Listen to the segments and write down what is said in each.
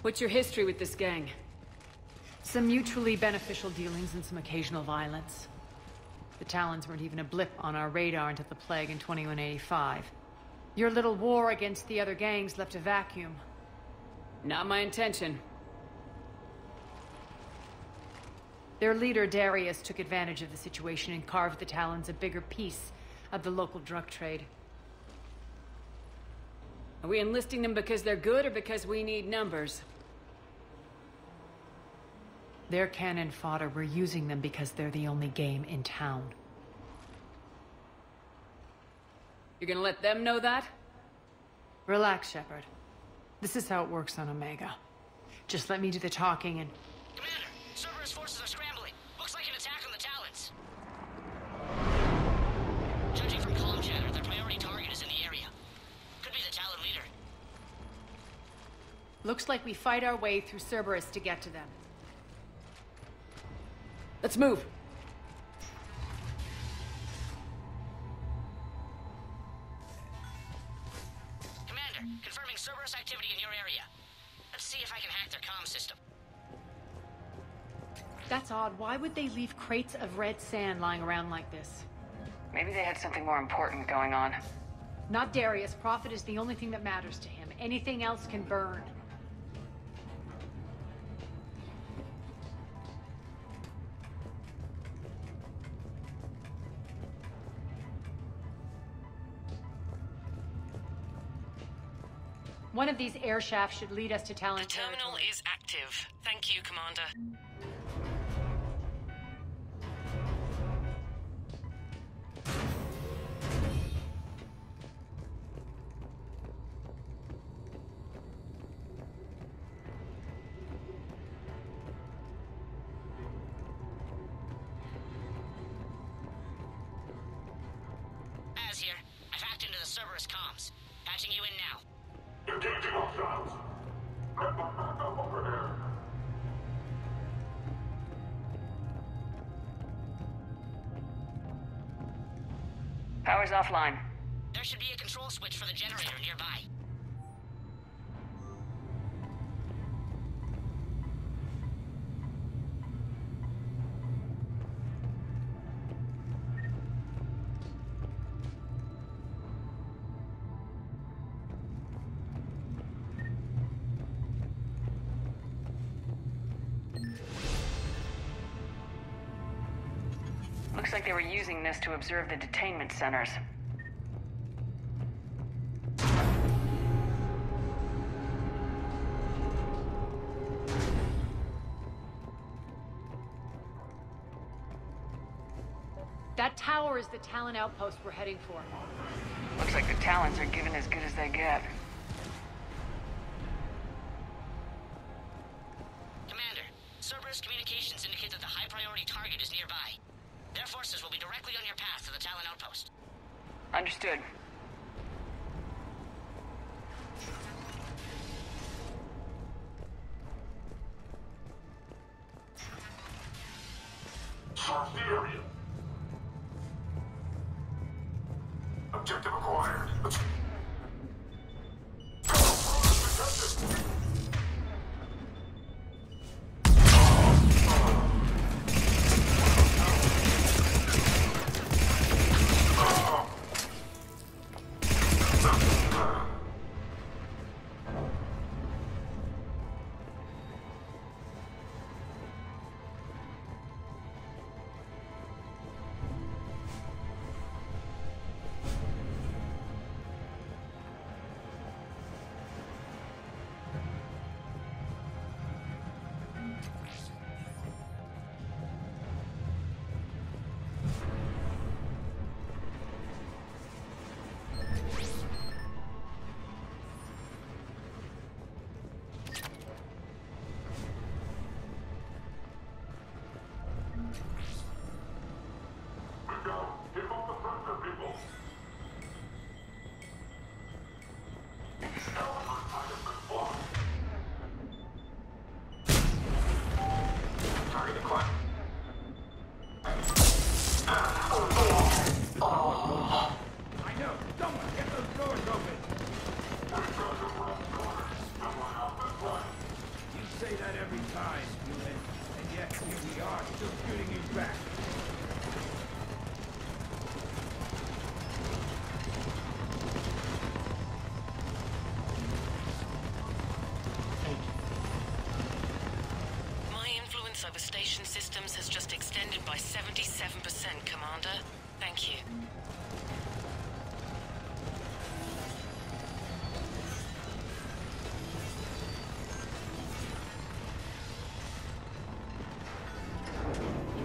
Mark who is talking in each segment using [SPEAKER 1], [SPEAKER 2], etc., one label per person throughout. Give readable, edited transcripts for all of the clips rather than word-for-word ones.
[SPEAKER 1] What's your history with this gang?
[SPEAKER 2] Some mutually beneficial dealings and some occasional violence. The Talons weren't even a blip on our radar until the plague in 2185. Your little war against the other gangs left a vacuum.
[SPEAKER 1] Not my intention.
[SPEAKER 2] Their leader, Darius, took advantage of the situation and carved the Talons a bigger piece of the local drug trade.
[SPEAKER 1] Are we enlisting them because they're good or because we need numbers?
[SPEAKER 2] They're cannon fodder. We're using them because they're the only game in town.
[SPEAKER 1] You're gonna let them know that?
[SPEAKER 2] Relax, Shepard. This is how it works on Omega. Just let me do the talking and...
[SPEAKER 3] Commander, Cerberus forces are scrambling. Looks like an attack on the Talons. Judging from comm chatter, their priority target is in the area. Could be the Talon leader.
[SPEAKER 2] Looks like we fight our way through Cerberus to get to them.
[SPEAKER 1] Let's move.
[SPEAKER 3] Commander, confirming Cerberus activity in your area. Let's see if I can hack their comm system.
[SPEAKER 2] That's odd. Why would they leave crates of red sand lying around like this?
[SPEAKER 4] Maybe they had something more important going on.
[SPEAKER 2] Not Darius. Profit is the only thing that matters to him. Anything else can burn. One of these air shafts should lead us to Talon
[SPEAKER 5] The terminal
[SPEAKER 2] territory.
[SPEAKER 5] is active. Thank you, Commander.
[SPEAKER 3] Az here. I've hacked into the Cerberus comms. Patching you in now.
[SPEAKER 6] Engaging hostiles. Over there.
[SPEAKER 4] Power's offline.
[SPEAKER 3] There should be a control switch for the generator nearby.
[SPEAKER 4] Looks like they were using this to observe the detainment centers.
[SPEAKER 2] That tower is the Talon outpost we're heading for.
[SPEAKER 4] Looks like the Talons are giving as good as they get.
[SPEAKER 3] Commander, Cerberus communications indicate that the high-priority target is nearby. Their forces will be directly on your path to the Talon outpost.
[SPEAKER 4] Understood.
[SPEAKER 6] Search the area. Objective acquired. Let's...
[SPEAKER 7] every time, human. And yet, here we are, still shooting you back.
[SPEAKER 5] My influence over station systems has just extended by 77%, Commander. Thank you.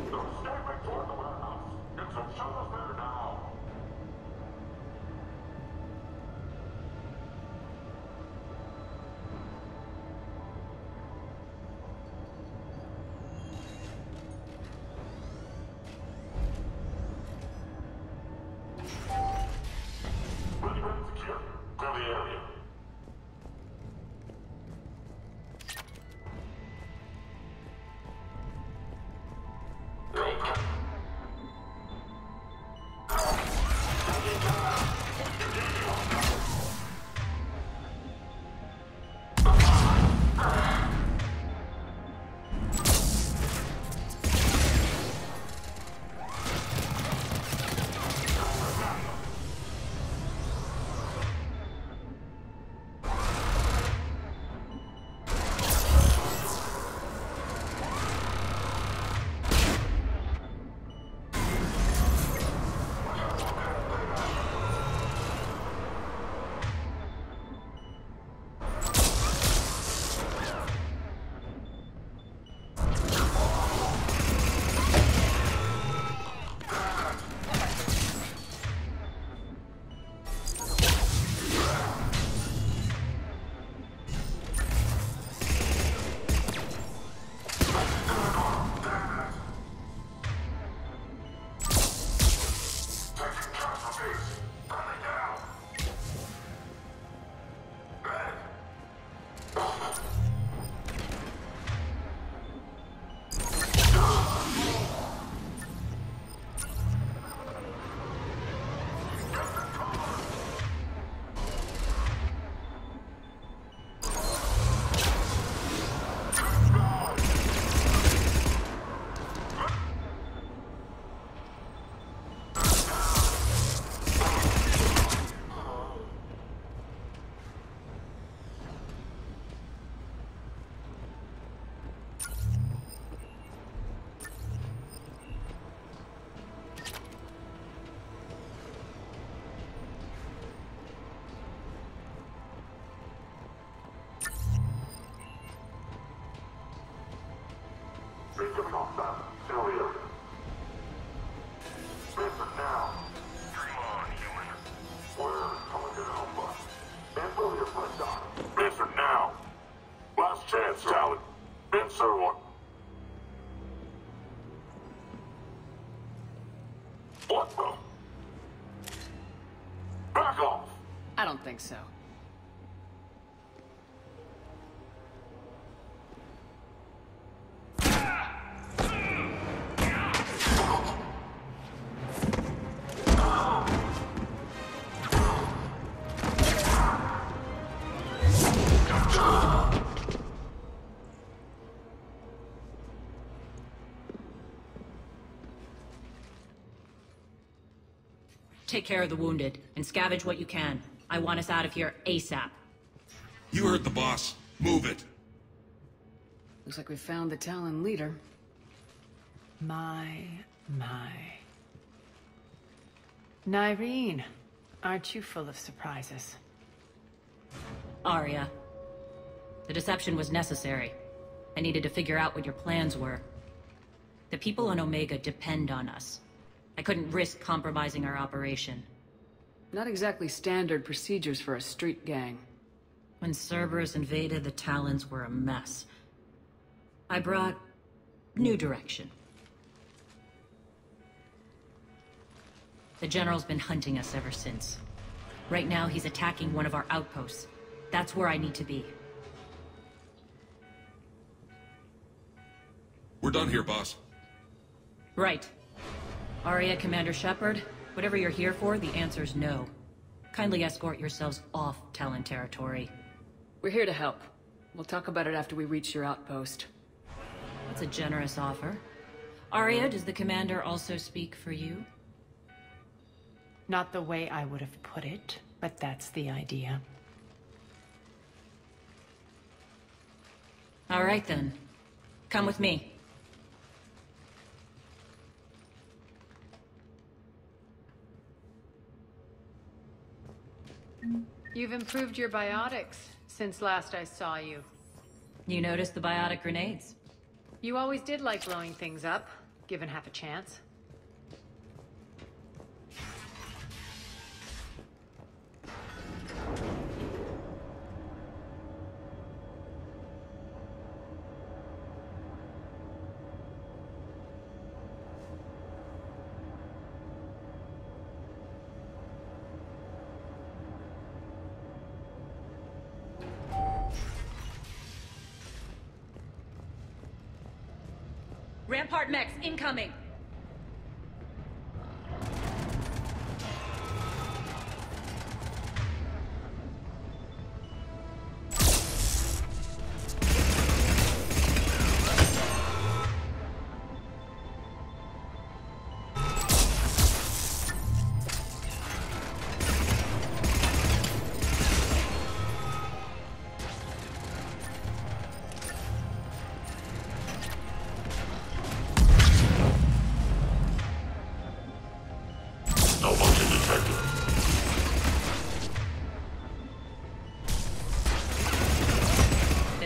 [SPEAKER 6] Escaping toward the warehouse. It's a shut us there now. Ready, secure. Clear the area. Incoming off that. Still here. Listen now. Dream on, human. We're coming to help us. Info your friend on. Listen now. Last chance, Talon. Answer one. What the? Back off!
[SPEAKER 1] I don't think so.
[SPEAKER 8] Take care of the wounded, and scavenge what you can. I want us out of here ASAP.
[SPEAKER 9] You heard the boss. Move it.
[SPEAKER 1] Looks like we found the Talon leader.
[SPEAKER 2] My. Nyreen, aren't you full of surprises?
[SPEAKER 8] Aria. The deception was necessary. I needed to figure out what your plans were. The people on Omega depend on us. I couldn't risk compromising our operation.
[SPEAKER 1] Not exactly standard procedures for a street gang.
[SPEAKER 8] When Cerberus invaded, the Talons were a mess. I brought new direction. The General's been hunting us ever since. Right now, he's attacking one of our outposts. That's where I need to be.
[SPEAKER 9] We're done here, boss.
[SPEAKER 8] Right. Aria, Commander Shepard, whatever you're here for, the answer's no. Kindly escort yourselves off Talon territory.
[SPEAKER 1] We're here to help. We'll talk about it after we reach your outpost.
[SPEAKER 8] That's a generous offer. Aria, does the commander also speak for you?
[SPEAKER 2] Not the way I would have put it, but that's the idea.
[SPEAKER 8] All right then. Come with me.
[SPEAKER 2] You've improved your biotics since last I saw you.
[SPEAKER 8] You noticed the biotic grenades?
[SPEAKER 2] You always did like blowing things up, given half a chance.
[SPEAKER 8] Rampart mechs incoming!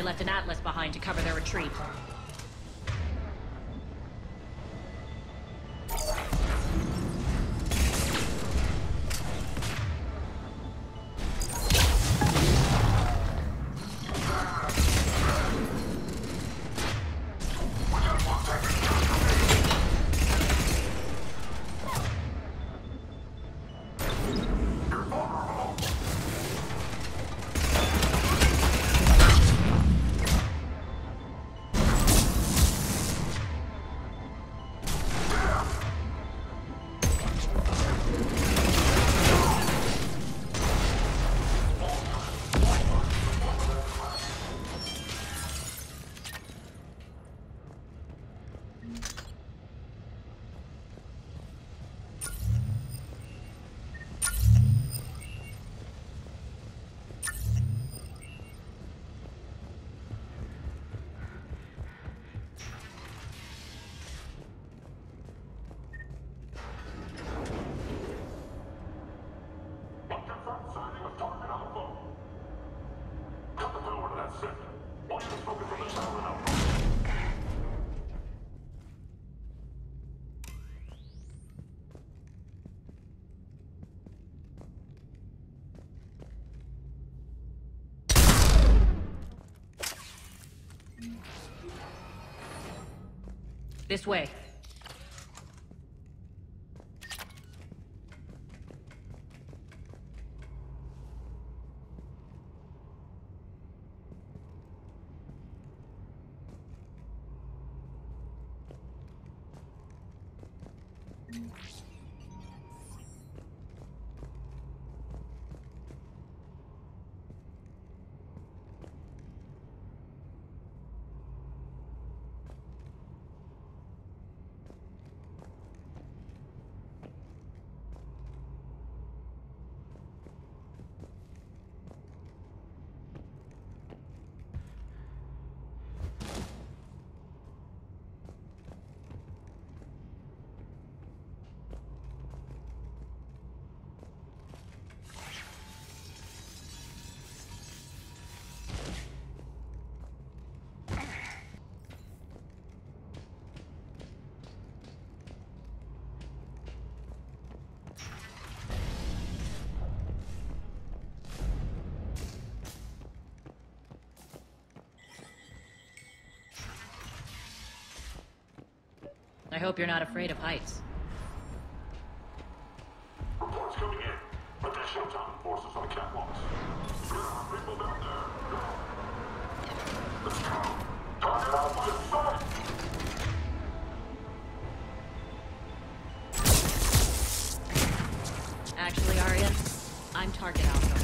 [SPEAKER 8] Left an atlas behind to cover their retreat. This way. I hope you're not afraid of heights.
[SPEAKER 6] Reports coming in. Additional town forces on catwalks. There are people down there. Let's go. Target alpha in sight.
[SPEAKER 8] Actually, Aria, I'm target alpha.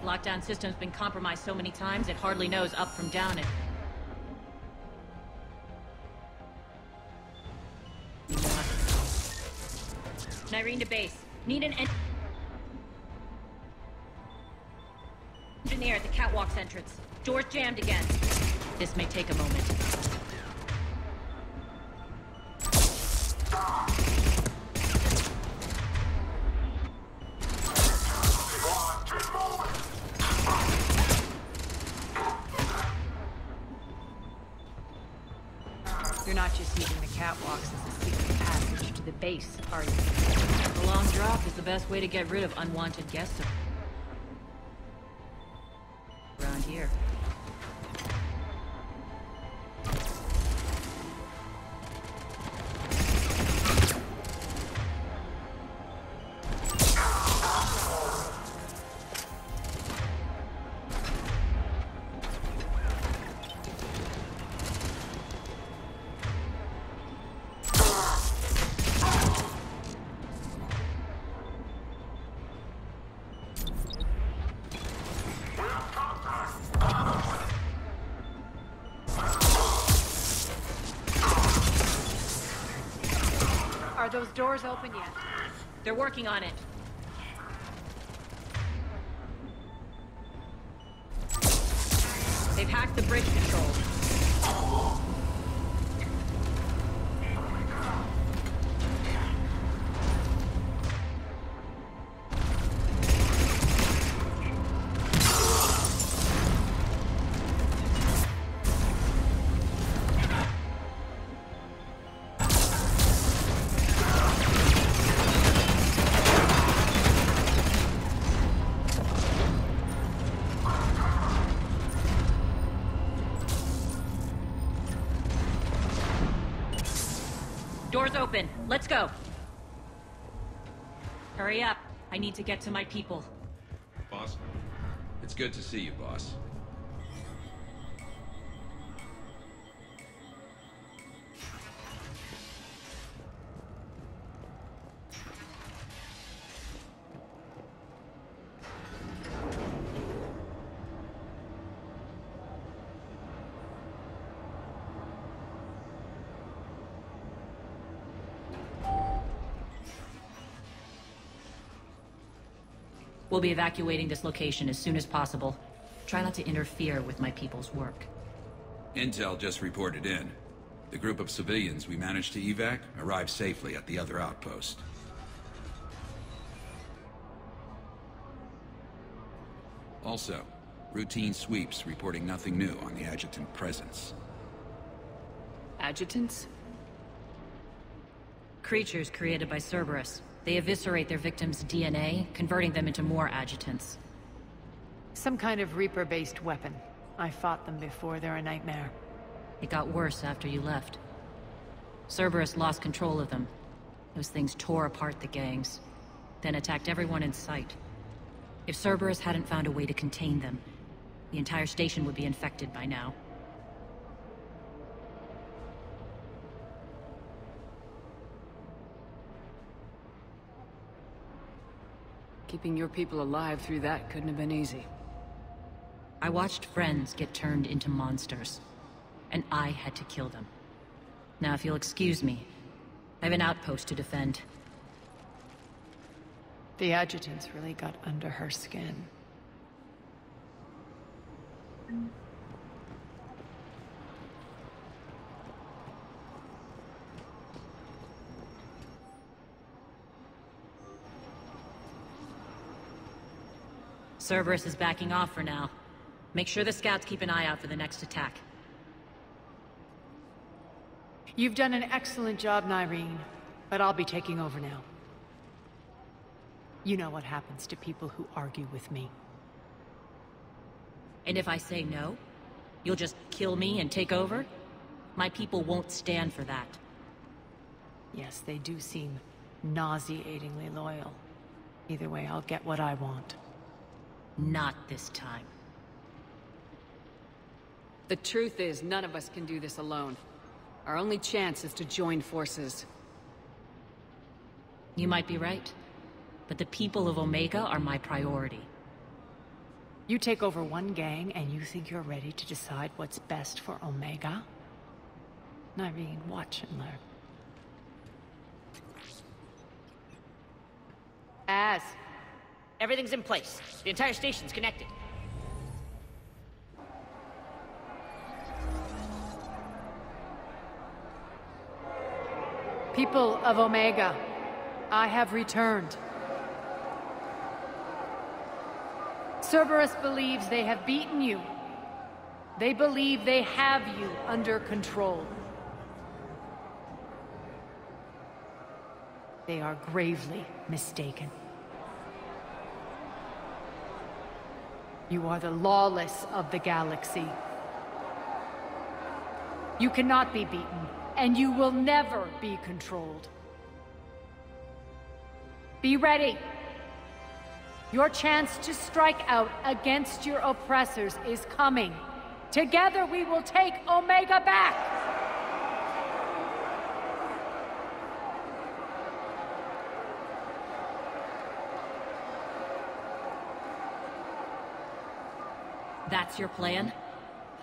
[SPEAKER 8] Lockdown system's been compromised so many times it hardly knows up from down and... Nyreen to base. Need an engineer at the catwalk's entrance. Door's jammed again. This may take a moment.
[SPEAKER 2] You're not just using the catwalks as a secret passage to the base, are you?
[SPEAKER 8] The long drop is the best way to get rid of unwanted guests around here.
[SPEAKER 2] Are those doors open yet?
[SPEAKER 8] They're working on it. They've hacked the bridge control. Door's open. Let's go. Hurry up. I need to get to my people.
[SPEAKER 9] Boss? It's good to see you, boss.
[SPEAKER 8] We'll be evacuating this location as soon as possible. Try not to interfere with my people's work.
[SPEAKER 10] Intel just reported in. The group of civilians we managed to evac arrived safely at the other outpost. Also, routine sweeps reporting nothing new on the adjutant presence.
[SPEAKER 1] Adjutants?
[SPEAKER 8] Creatures created by Cerberus. They eviscerate their victims' DNA, converting them into more adjutants.
[SPEAKER 2] Some kind of Reaper-based weapon. I fought them before, they're a nightmare.
[SPEAKER 8] It got worse after you left. Cerberus lost control of them. Those things tore apart the gangs, then attacked everyone in sight. If Cerberus hadn't found a way to contain them, the entire station would be infected by now.
[SPEAKER 1] Keeping your people alive through that couldn't have been easy.
[SPEAKER 8] I watched friends get turned into monsters, and I had to kill them. Now, if you'll excuse me, I have an outpost to defend.
[SPEAKER 2] The adjutants really got under her skin.
[SPEAKER 8] Cerberus is backing off for now. Make sure the scouts keep an eye out for the next attack.
[SPEAKER 2] You've done an excellent job, Nyreen, but I'll be taking over now. You know what happens to people who argue with me.
[SPEAKER 8] And if I say no, you'll just kill me and take over? My people won't stand for that.
[SPEAKER 2] Yes, they do seem nauseatingly loyal. Either way, I'll get what I want.
[SPEAKER 8] Not this time.
[SPEAKER 1] The truth is, none of us can do this alone. Our only chance is to join forces.
[SPEAKER 8] You might be right, but the people of Omega are my priority.
[SPEAKER 2] You take over one gang and you think you're ready to decide what's best for Omega? Nyreen, watch and learn.
[SPEAKER 3] Everything's in place. The entire station's connected.
[SPEAKER 2] People of Omega, I have returned. Cerberus believes they have beaten you. They believe they have you under control. They are gravely mistaken. You are the lawless of the galaxy. You cannot be beaten, and you will never be controlled. Be ready. Your chance to strike out against your oppressors is coming. Together we will take Omega back!
[SPEAKER 8] That's your plan?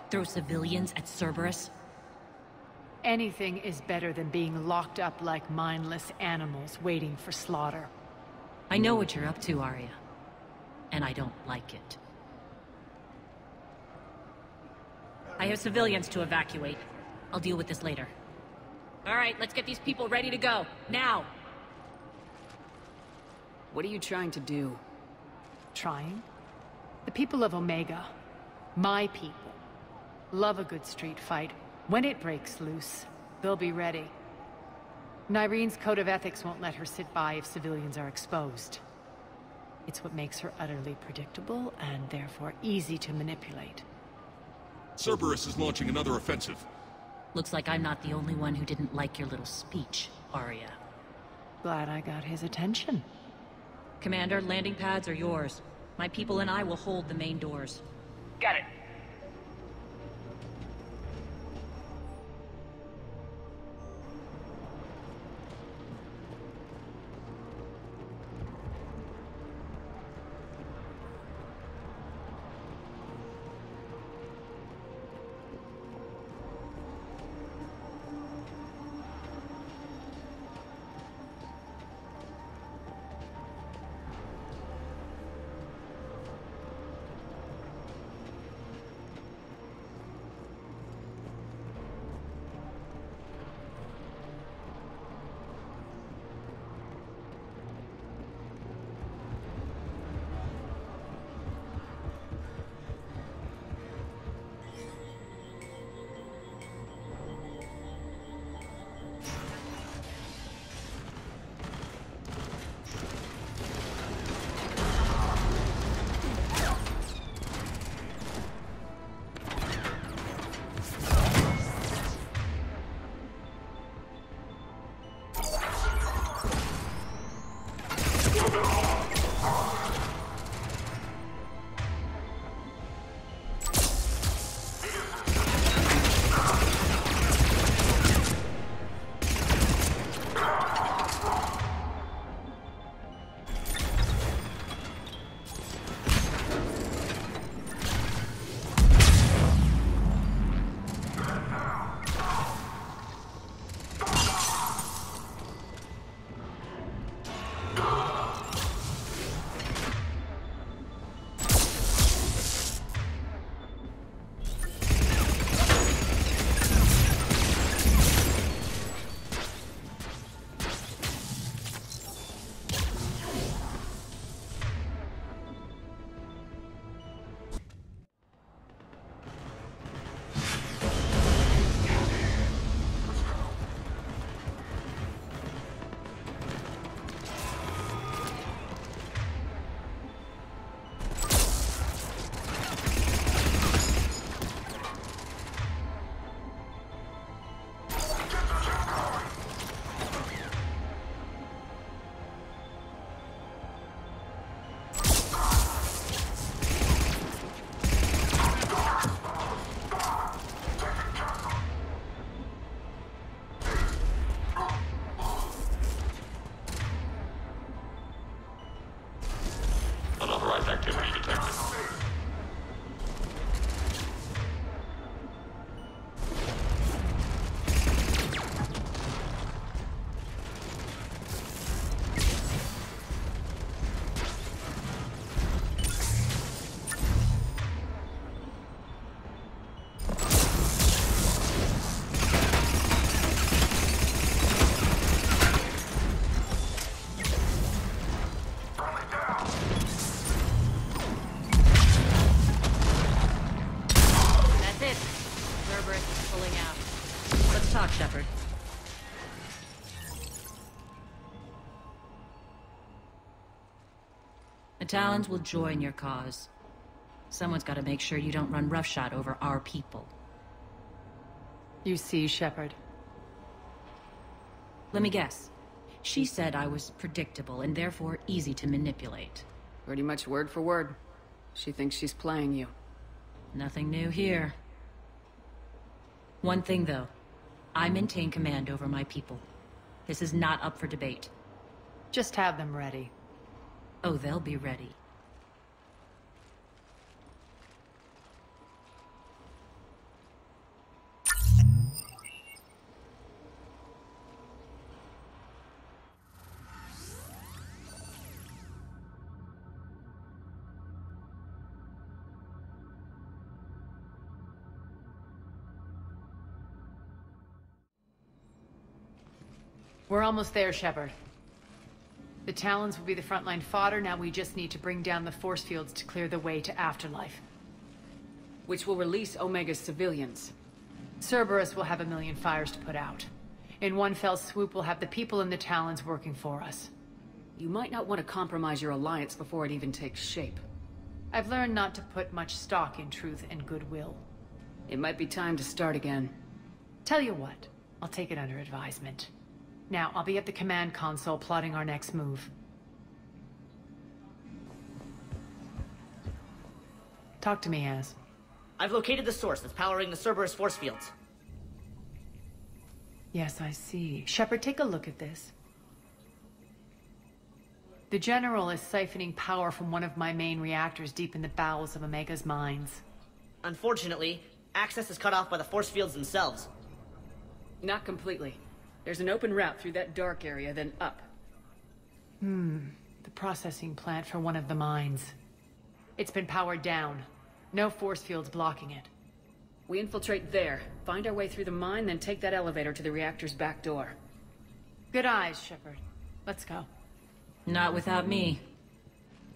[SPEAKER 8] Throw civilians at Cerberus?
[SPEAKER 2] Anything is better than being locked up like mindless animals waiting for slaughter.
[SPEAKER 8] I know what you're up to, Aria. And I don't like it. I have civilians to evacuate. I'll deal with this later. All right, let's get these people ready to go. Now!
[SPEAKER 1] What are you trying to do?
[SPEAKER 2] Trying? The people of Omega, my people, love a good street fight. When it breaks loose, they'll be ready. Nyreen's code of ethics won't let her sit by if civilians are exposed. It's what makes her utterly predictable and therefore easy to manipulate.
[SPEAKER 6] Cerberus is launching another offensive.
[SPEAKER 8] Looks like I'm not the only one who didn't like your little speech, Aria.
[SPEAKER 2] Glad I got his attention.
[SPEAKER 8] Commander, landing pads are yours. My people and I will hold the main doors.
[SPEAKER 4] Got it.
[SPEAKER 8] talk, Shepard. The Talons will join your cause. Someone's got to make sure you don't run roughshod over our people.
[SPEAKER 2] You see, Shepard.
[SPEAKER 8] Let me guess. She said I was predictable and therefore easy to manipulate.
[SPEAKER 1] Pretty much word for word. She thinks she's playing you.
[SPEAKER 8] Nothing new here. One thing, though. I maintain command over my people. This is not up for debate.
[SPEAKER 2] Just have them ready.
[SPEAKER 8] Oh, they'll be ready.
[SPEAKER 2] We're almost there, Shepard. The Talons will be the frontline fodder, now we just need to bring down the force fields to clear the way to Afterlife.
[SPEAKER 1] Which will release Omega's civilians.
[SPEAKER 2] Cerberus will have a million fires to put out. In one fell swoop, we'll have the people in the Talons working for us.
[SPEAKER 1] You might not want to compromise your alliance before it even takes shape.
[SPEAKER 2] I've learned not to put much stock in truth and goodwill.
[SPEAKER 1] It might be time to start again.
[SPEAKER 2] Tell you what, I'll take it under advisement. Now, I'll be at the command console plotting our next move. Talk to me, Az.
[SPEAKER 3] I've located the source that's powering the Cerberus force fields.
[SPEAKER 2] Yes, I see. Shepard, take a look at this. The General is siphoning power from one of my main reactors deep in the bowels of Omega's mines.
[SPEAKER 3] Unfortunately, access is cut off by the force fields themselves.
[SPEAKER 1] Not completely. There's an open route through that dark area, then up.
[SPEAKER 2] The processing plant for one of the mines. It's been powered down. No force fields blocking it.
[SPEAKER 1] We infiltrate there, find our way through the mine, then take that elevator to the reactor's back door.
[SPEAKER 2] Good eyes, Shepard. Let's go.
[SPEAKER 8] Not without me.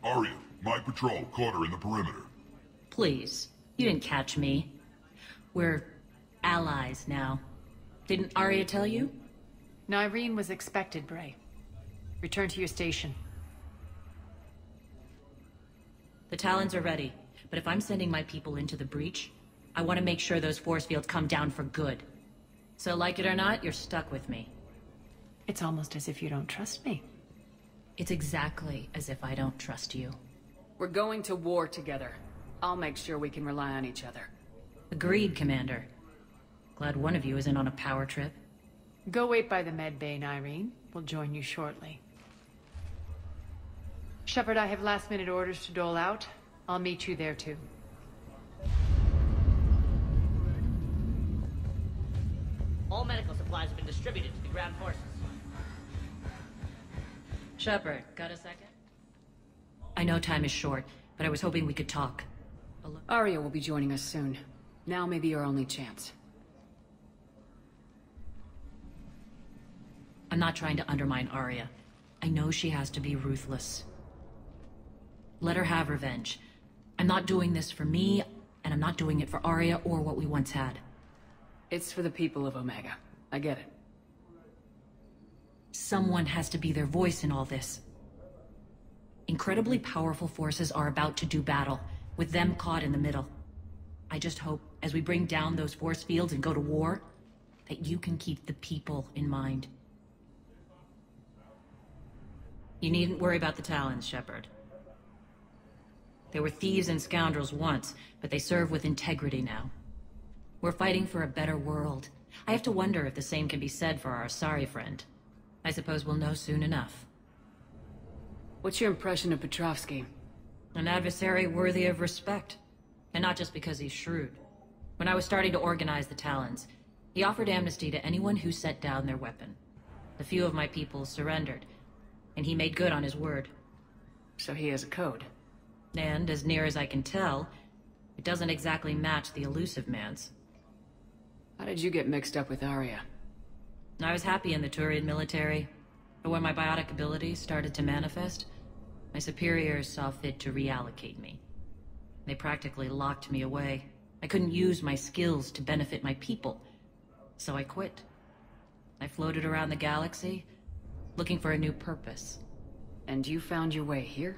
[SPEAKER 6] Aria, my patrol caught her in the perimeter.
[SPEAKER 8] Please. You didn't catch me. We're allies now. Didn't Aria tell you?
[SPEAKER 2] Nyreen was expected, Bray. Return to your station.
[SPEAKER 8] The Talons are ready, but if I'm sending my people into the breach, I want to make sure those force fields come down for good. So like it or not, you're stuck with me.
[SPEAKER 2] It's almost as if you don't trust me.
[SPEAKER 8] It's exactly as if I don't trust you.
[SPEAKER 1] We're going to war together. I'll make sure we can rely on each other.
[SPEAKER 8] Agreed, Commander. Glad one of you isn't on a power trip.
[SPEAKER 2] Go wait by the med bay, Nyreen. We'll join you shortly. Shepard, I have last-minute orders to dole out. I'll meet you there, too.
[SPEAKER 3] All medical supplies have been distributed to the ground forces.
[SPEAKER 8] Shepard, got a second? I know time is short, but I was hoping we could talk.
[SPEAKER 1] Aria will be joining us soon. Now may be our only chance.
[SPEAKER 8] I'm not trying to undermine Aria. I know she has to be ruthless. Let her have revenge. I'm not doing this for me, and I'm not doing it for Aria or what we once had.
[SPEAKER 1] It's for the people of Omega. I get it.
[SPEAKER 8] Someone has to be their voice in all this. Incredibly powerful forces are about to do battle, with them caught in the middle. I just hope, as we bring down those force fields and go to war, that you can keep the people in mind. You needn't worry about the Talons, Shepard. They were thieves and scoundrels once, but they serve with integrity now. We're fighting for a better world. I have to wonder if the same can be said for our Asari friend. I suppose we'll know soon enough.
[SPEAKER 1] What's your impression of Petrovsky?
[SPEAKER 8] An adversary worthy of respect. And not just because he's shrewd. When I was starting to organize the Talons, he offered amnesty to anyone who set down their weapon. A few of my people surrendered, and he made good on his word.
[SPEAKER 1] So he has a code.
[SPEAKER 8] And, as near as I can tell, it doesn't exactly match the elusive man's.
[SPEAKER 1] How did you get mixed up with Aria?
[SPEAKER 8] I was happy in the Turian military, but when my biotic abilities started to manifest, my superiors saw fit to reallocate me. They practically locked me away. I couldn't use my skills to benefit my people, so I quit. I floated around the galaxy, looking for a new purpose.
[SPEAKER 1] And you found your way here?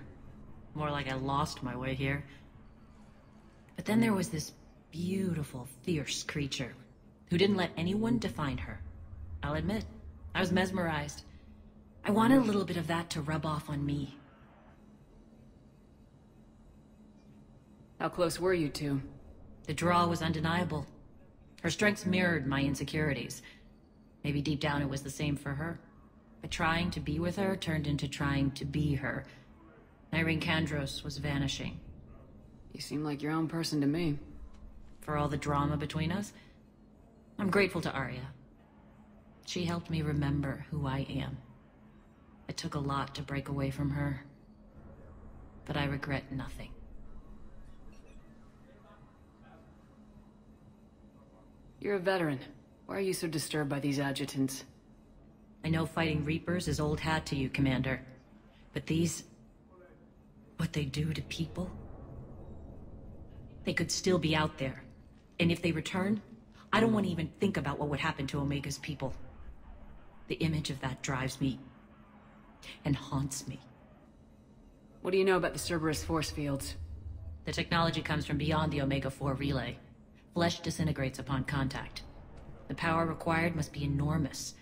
[SPEAKER 8] More like I lost my way here. But then there was this beautiful, fierce creature who didn't let anyone define her. I'll admit, I was mesmerized. I wanted a little bit of that to rub off on me.
[SPEAKER 1] How close were you two?
[SPEAKER 8] The draw was undeniable. Her strengths mirrored my insecurities. Maybe deep down it was the same for her. But trying to be with her turned into trying to be her. Nyreen Kandros was vanishing.
[SPEAKER 1] You seem like your own person to me.
[SPEAKER 8] For all the drama between us, I'm grateful to Aria. She helped me remember who I am. It took a lot to break away from her, but I regret nothing.
[SPEAKER 1] You're a veteran. Why are you so disturbed by these adjutants?
[SPEAKER 8] I know fighting Reapers is old hat to you, Commander. But these... what they do to people? They could still be out there. And if they return, I don't want to even think about what would happen to Omega's people. The image of that drives me... and haunts me.
[SPEAKER 1] What do you know about the Cerberus force fields?
[SPEAKER 8] The technology comes from beyond the Omega-4 relay. Flesh disintegrates upon contact. The power required must be enormous.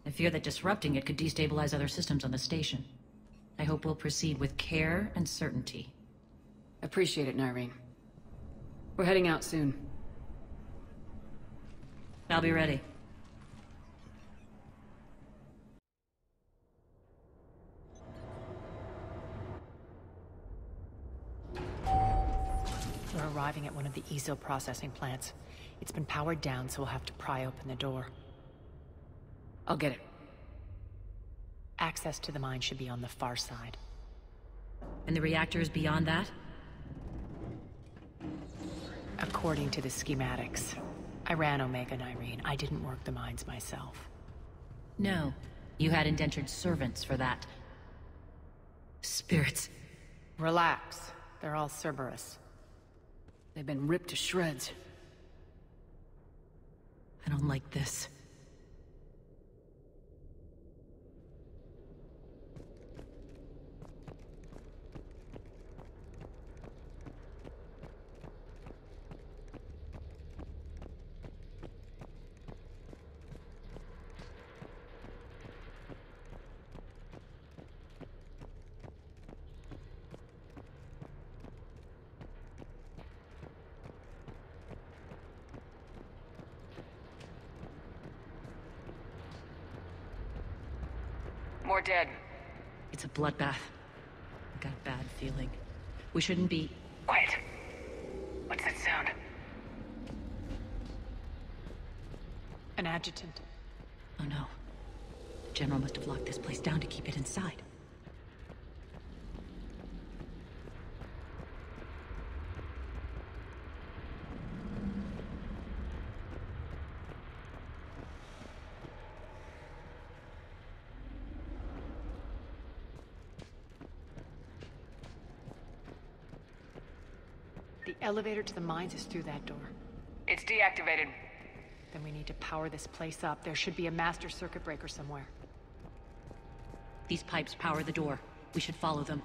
[SPEAKER 8] I fear that disrupting it could destabilize other systems on the station. I hope we'll proceed with care and certainty.
[SPEAKER 1] Appreciate it, Nyreen. We're heading out soon.
[SPEAKER 8] I'll be ready.
[SPEAKER 2] We're arriving at one of the ESO processing plants. It's been powered down, so we'll have to pry open the door.
[SPEAKER 1] I'll get it.
[SPEAKER 2] Access to the mine should be on the far side.
[SPEAKER 8] And the reactor is beyond that?
[SPEAKER 2] According to the schematics. I ran Omega, Nyreen. I didn't work the mines myself.
[SPEAKER 8] No. You had indentured servants for that. Spirits.
[SPEAKER 2] Relax. They're all Cerberus.
[SPEAKER 1] They've been ripped to shreds.
[SPEAKER 8] I don't like this.
[SPEAKER 4] More dead.
[SPEAKER 8] It's a bloodbath. I got a bad feeling. We shouldn't be...
[SPEAKER 4] Quiet. What's that sound?
[SPEAKER 2] An adjutant.
[SPEAKER 8] Oh no. The General must have locked this place down to keep it inside.
[SPEAKER 2] The elevator to the mines is through that door.
[SPEAKER 4] It's deactivated.
[SPEAKER 2] Then we need to power this place up. There should be a master circuit breaker somewhere.
[SPEAKER 8] These pipes power the door. We should follow them.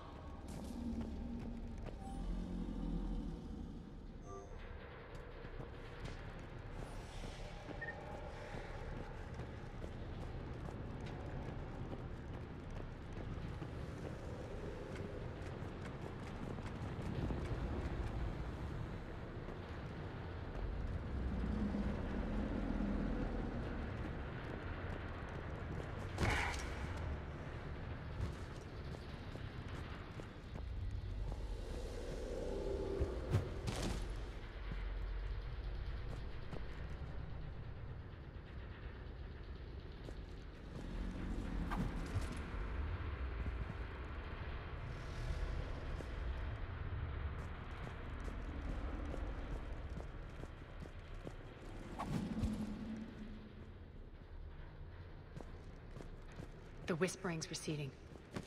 [SPEAKER 2] The whispering's receding.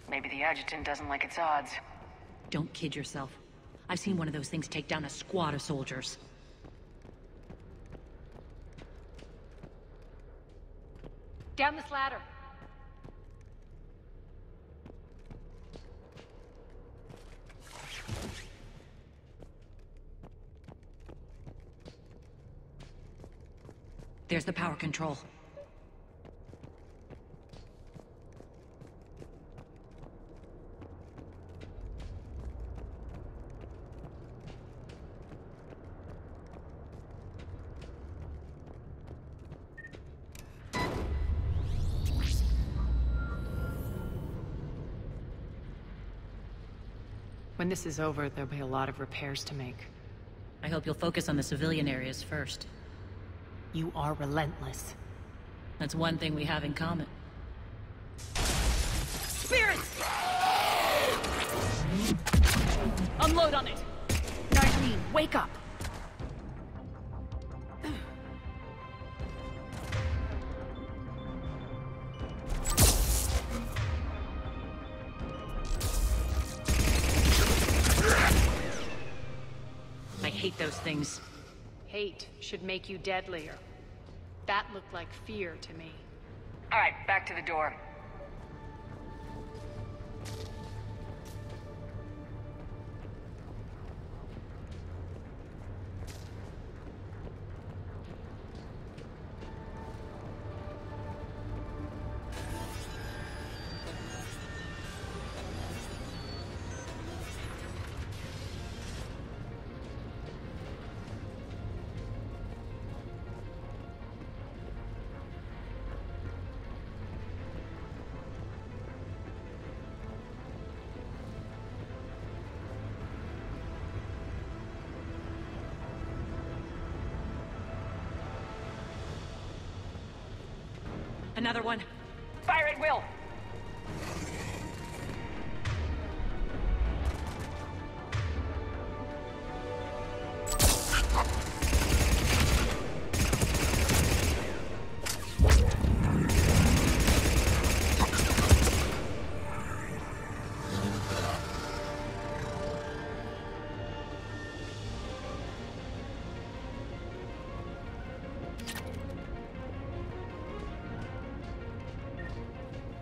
[SPEAKER 4] Maybe the adjutant doesn't like its odds.
[SPEAKER 8] Don't kid yourself. I've seen one of those things take down a squad of soldiers.
[SPEAKER 2] Down this ladder.
[SPEAKER 8] There's the power control.
[SPEAKER 2] When this is over, there'll be a lot of repairs to make.
[SPEAKER 8] I hope you'll focus on the civilian areas first.
[SPEAKER 2] You are relentless.
[SPEAKER 8] That's one thing we have in common.
[SPEAKER 1] Spirits! Unload on it!
[SPEAKER 2] Nyreen, wake up!
[SPEAKER 8] I hate those things.
[SPEAKER 2] Hate should make you deadlier. That looked like fear to me.
[SPEAKER 4] All right, back to the door.
[SPEAKER 8] Another one.
[SPEAKER 4] Fire at will!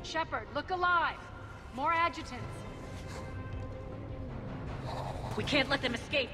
[SPEAKER 2] Shepard, look alive! More adjutants!
[SPEAKER 8] We can't let them escape.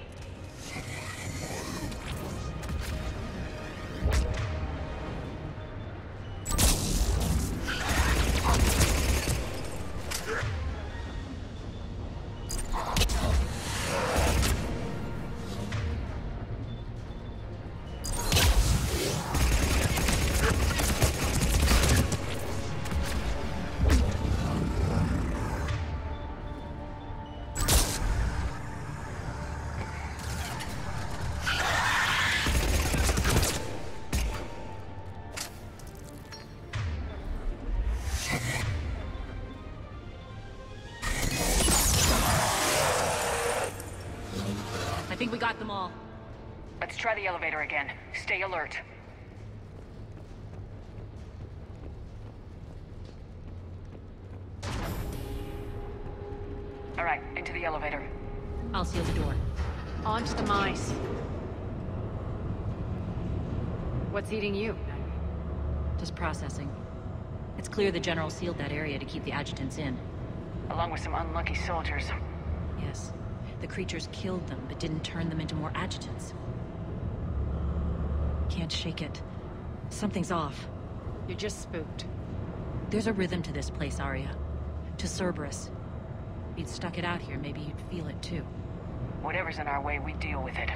[SPEAKER 8] I think we got them all.
[SPEAKER 4] Let's try the elevator again. Stay alert. All right, into the elevator.
[SPEAKER 8] I'll seal the door.
[SPEAKER 2] On to the mines. What's eating you?
[SPEAKER 8] Just processing. It's clear the General sealed that area to keep the adjutants in.
[SPEAKER 4] Along with some unlucky soldiers.
[SPEAKER 8] Yes. The creatures killed them, but didn't turn them into more adjutants. Can't shake it. Something's off.
[SPEAKER 2] You're just spooked.
[SPEAKER 8] There's a rhythm to this place, Aria. To Cerberus. If you'd stuck it out here, maybe you'd feel it too.
[SPEAKER 4] Whatever's in our way, we deal with it.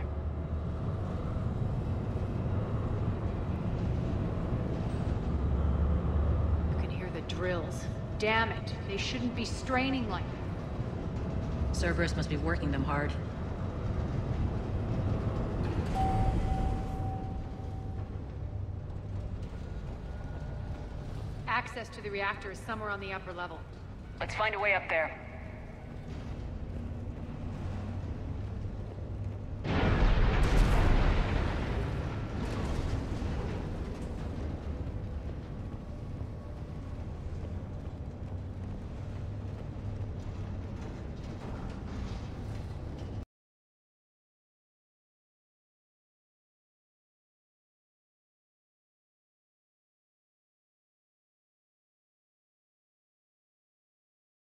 [SPEAKER 2] You can hear the drills. Damn it, they shouldn't be straining like that.
[SPEAKER 8] Cerberus must be working them hard.
[SPEAKER 2] Access to the reactor is somewhere on the upper level.
[SPEAKER 4] Let's find a way up there.